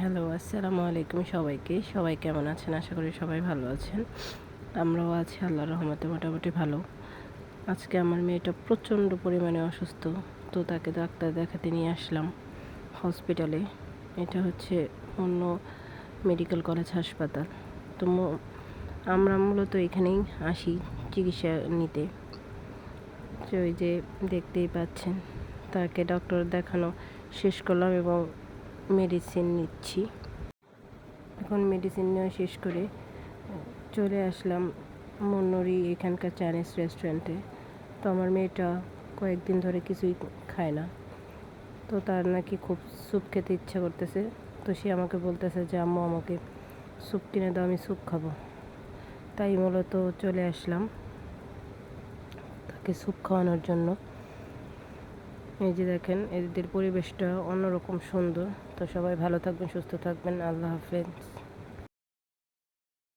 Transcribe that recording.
Hello, আসসালামু আলাইকুম সবাইকে। সবাই কেমন আছেন? আশা করি সবাই ভালো আছেন। আমরাও আছি আল্লাহর রহমতে মোটামুটি ভালো। আজকে আমার মেয়েটা প্রচণ্ড পরিমাণে অসুস্থ, তো তাকে ডাক্তার দেখাতে নিয়ে আসলাম হসপিটালে। এটা হচ্ছে অন্য মেডিকেল কলেজ হাসপাতাল। তো আমরা মূলত এখানেই আসি চিকিৎসা নিতে। তো ওই যে দেখতেই পাচ্ছেন, তাকে ডক্টর দেখানো শেষ করলাম এবং মেডিসিন নিচ্ছি। এখন মেডিসিন নেওয়া শেষ করে চলে আসলাম মন্নরি এখানকার চাইনিজ রেস্টুরেন্টে। তো আমার মেয়েটা কয়েকদিন ধরে কিছুই খায় না, তো তার নাকি খুব স্যুপ খেতে ইচ্ছা করতেছে। তো সে আমাকে বলতেছে যে আম্মু আমাকে স্যুপ কিনে দাও, আমি স্যুপ খাবো। তাই মূলত চলে আসলাম তাকে স্যুপ খাওয়ানোর জন্য। এই যে দেখেন, এদের পরিবেশটা অন্যরকম সুন্দর। তো সবাই ভালো থাকবেন, সুস্থ থাকবেন। আল্লাহ হাফেজ।